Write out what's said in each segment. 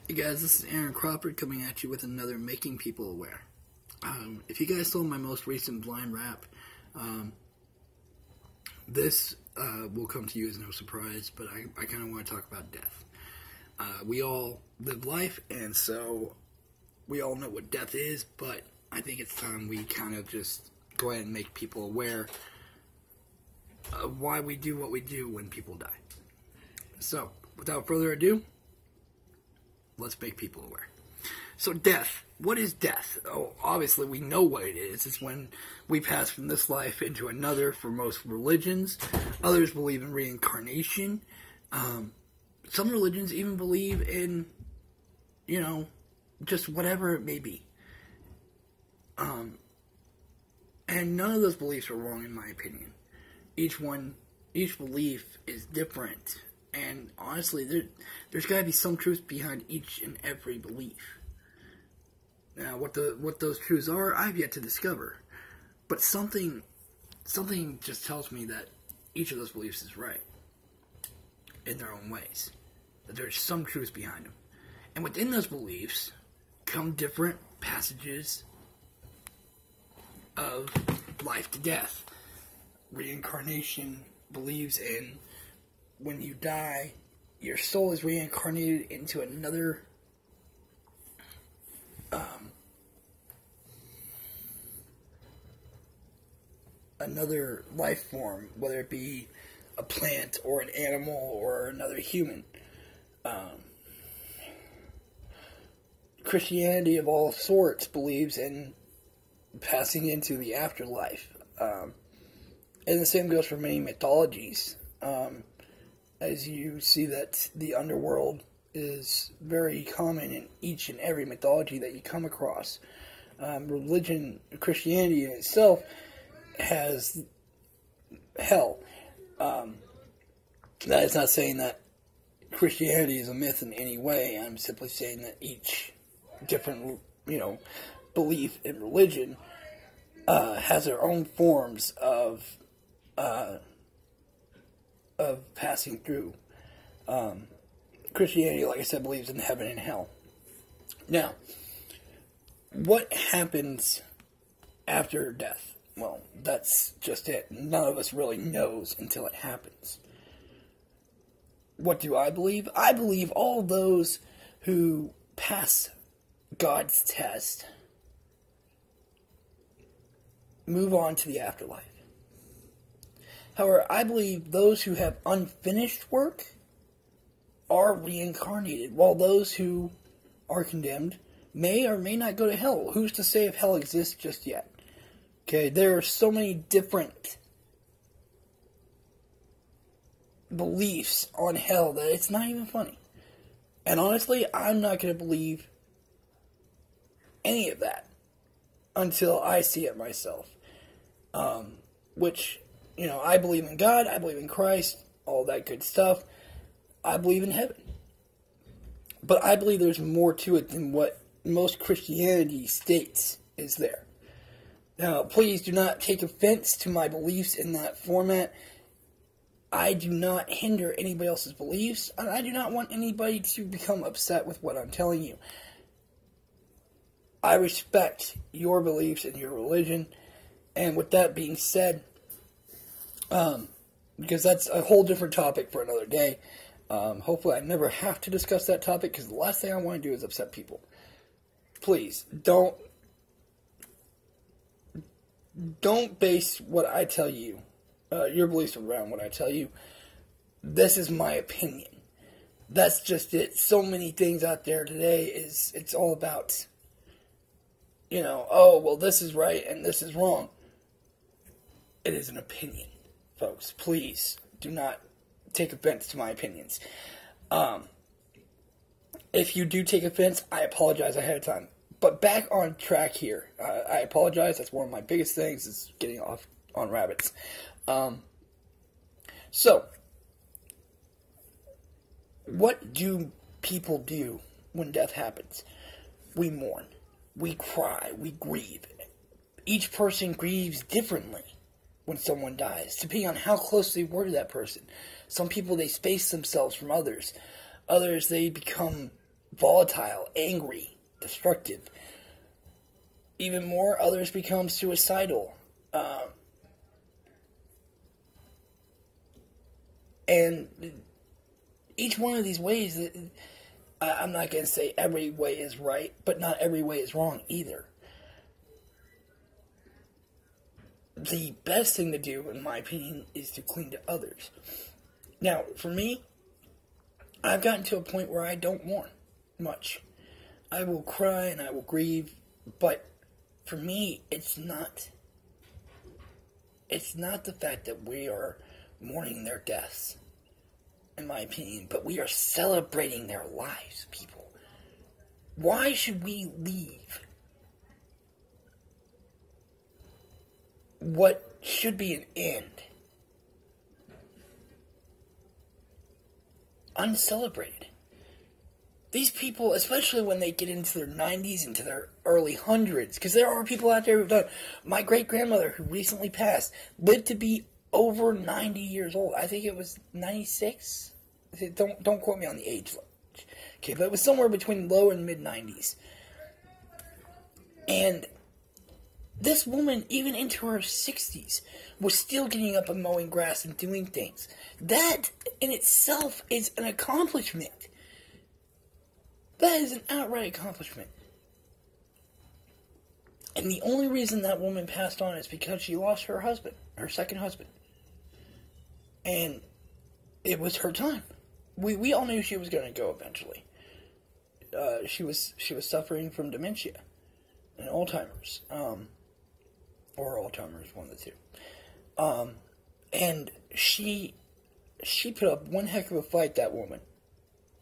Hey guys, this is Aaron Crawford coming at you with another Making People Aware. If you guys saw my most recent blind rap, this will come to you as no surprise, but I kind of want to talk about death. We all live life, and so we all know what death is, but I think it's time we kind of just go ahead and make people aware of why we do what we do when people die. So, without further ado, let's make people aware. So death. What is death? Oh, obviously we know what it is. It's when we pass from this life into another for most religions. Others believe in reincarnation. Some religions even believe in, just whatever it may be. And none of those beliefs are wrong in my opinion. Each belief is different. And honestly, there's got to be some truth behind each and every belief. Now, what those truths are, I've yet to discover. But something just tells me that each of those beliefs is right in their own ways. That there's some truth behind them. And within those beliefs come different passages of life to death. Reincarnation believes in when you die, your soul is reincarnated into another life form, whether it be a plant or an animal or another human. Christianity of all sorts believes in passing into the afterlife. And the same goes for many mythologies. As you see that the underworld is very common in each and every mythology that you come across. Christianity in itself has hell. That is not saying that Christianity is a myth in any way. I'm simply saying that each different, belief in religion has their own forms of passing through. Christianity, like I said, believes in heaven and hell. Now, what happens after death? Well, that's just it. None of us really knows until it happens. What do I believe? I believe all those who pass God's test move on to the afterlife. However, I believe those who have unfinished work are reincarnated, while those who are condemned may or may not go to hell. Who's to say if hell exists just yet? Okay, there are so many different beliefs on hell that it's not even funny. And honestly, I'm not going to believe any of that until I see it myself. I believe in God, I believe in Christ, all that good stuff. I believe in heaven. But I believe there's more to it than what most Christianity states is there. Now, please do not take offense to my beliefs in that format. I do not hinder anybody else's beliefs, and I do not want anybody to become upset with what I'm telling you. I respect your beliefs and your religion, and with that being said, because that's a whole different topic for another day. Hopefully I never have to discuss that topic, because the last thing I want to do is upset people. Please, don't base what I tell you, your beliefs around what I tell you. This is my opinion. That's just it. So many things out there today it's all about, oh, well, this is right and this is wrong. It is an opinion, folks. Please do not take offense to my opinions. If you do take offense, I apologize ahead of time. But back on track here. I apologize. That's one of my biggest things, is getting off on rabbits. So, what do people do when death happens? We mourn. We cry. We grieve. Each person grieves differently when someone dies, depending on how close they were to that person. Some people, they space themselves from others. Others, they become volatile, angry, destructive. Even more, others become suicidal. And each one of these ways, I'm not going to say every way is right, but not every way is wrong either. The best thing to do, in my opinion, is to cling to others. Now, for me, I've gotten to a point where I don't mourn much. I will cry and I will grieve, but for me, it's not the fact that we are mourning their deaths, in my opinion, but we are celebrating their lives, people. Why should we leave what should be an end uncelebrated? These people, especially when they get into their 90s, into their early hundreds, because there are people out there who've done. My great-grandmother, who recently passed, lived to be over 90 years old. I think it was 96. Don't quote me on the age. Okay, but it was somewhere between low and mid-90s. And this woman, even into her 60s, was still getting up and mowing grass and doing things. That in itself is an accomplishment. That is an outright accomplishment. And the only reason that woman passed on is because she lost her husband, her second husband. And it was her time. We all knew she was going to go eventually. She was suffering from dementia and Alzheimer's. Or Alzheimer's, one of the two. And she put up one heck of a fight, that woman.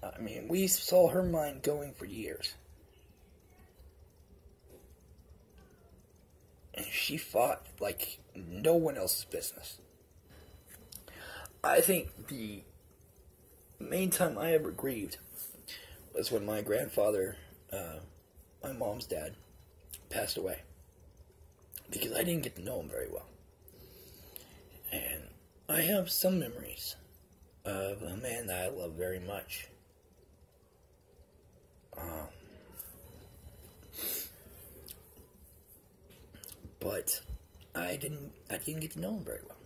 I mean, we saw her mind going for years. And she fought like no one else's business. I think the main time I ever grieved was when my grandfather, my mom's dad, passed away. Because I didn't get to know him very well. And I have some memories of a man that I love very much. But I didn't get to know him very well.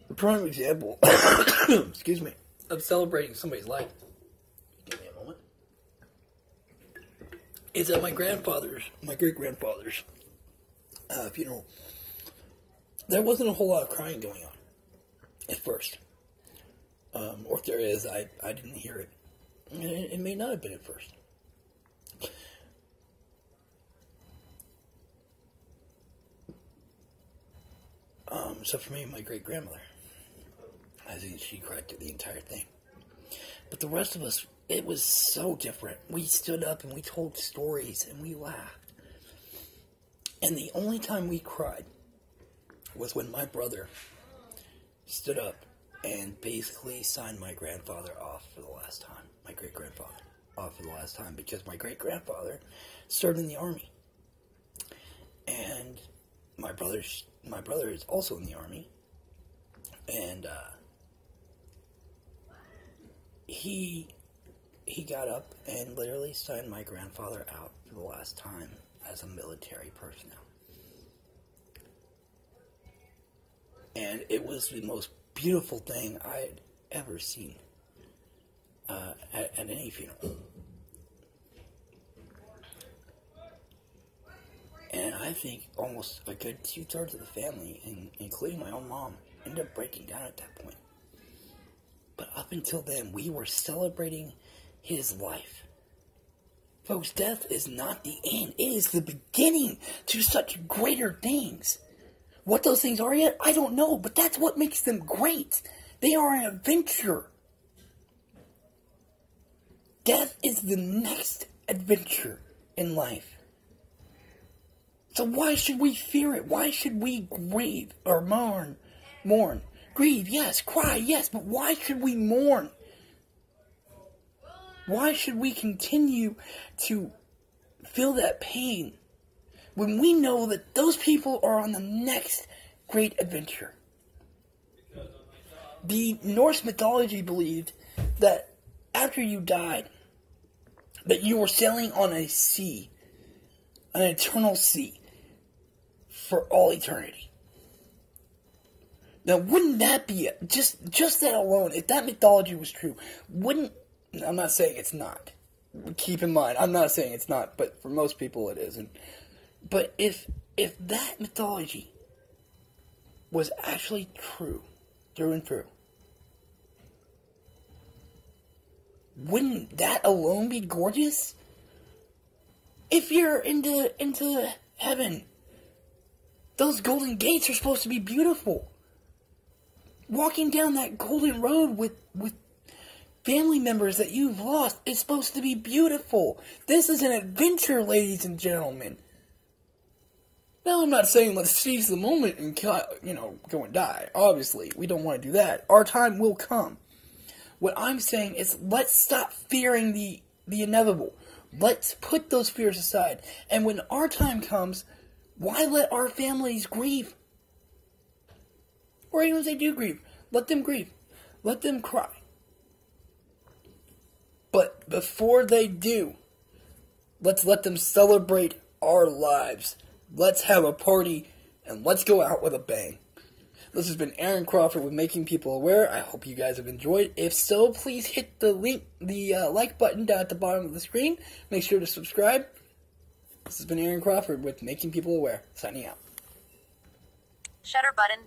A prime example, excuse me, of celebrating somebody's life, give me a moment, is at my great-grandfather's funeral. There wasn't a whole lot of crying going on at first. Or if there is, I didn't hear it. And it may not have been at first. So for me, my great-grandmother, I think she cried through the entire thing. But the rest of us, it was so different. We stood up and we told stories and we laughed. And the only time we cried was when my brother stood up and basically signed my grandfather off for the last time. My great-grandfather off for the last time, because my great-grandfather served in the army. And my brother is also in the army. And he got up and literally signed my grandfather out for the last time as a military personnel. And it was the most beautiful thing I had ever seen at any funeral. And I think almost a good 2/3 of the family, including my own mom, ended up breaking down at that point. But up until then, we were celebrating his life. Folks, death is not the end. It is the beginning to such greater things. What those things are yet, I don't know, but that's what makes them great. They are an adventure. Death is the next adventure in life. So why should we fear it? Why should we grieve or mourn? Grieve, yes. Cry, yes. But why should we mourn? Why should we continue to feel that pain when we know that those people are on the next great adventure? The Norse mythology believed that after you died, that you were sailing on a sea, an eternal sea, for all eternity. Now, wouldn't that be just that alone? If that mythology was true, wouldn't? I'm not saying it's not. Keep in mind, I'm not saying it's not, but for most people it isn't. But if that mythology was actually true, through and through, wouldn't that alone be gorgeous? If you're into heaven, those golden gates are supposed to be beautiful. Walking down that golden road with family members that you've lost is supposed to be beautiful. This is an adventure, ladies and gentlemen. Now, I'm not saying let's seize the moment and, go and die. Obviously, we don't want to do that. Our time will come. What I'm saying is, let's stop fearing the inevitable. Let's put those fears aside. And when our time comes, why let our families grieve? Or even if they do grieve, let them grieve. Let them cry. But before they do, let's let them celebrate our lives. Let's have a party, and let's go out with a bang. This has been Aaron Crawford with Making People Aware. I hope you guys have enjoyed. If so, please hit the like button down at the bottom of the screen. Make sure to subscribe. This has been Aaron Crawford with Making People Aware. Signing out. Shutter button.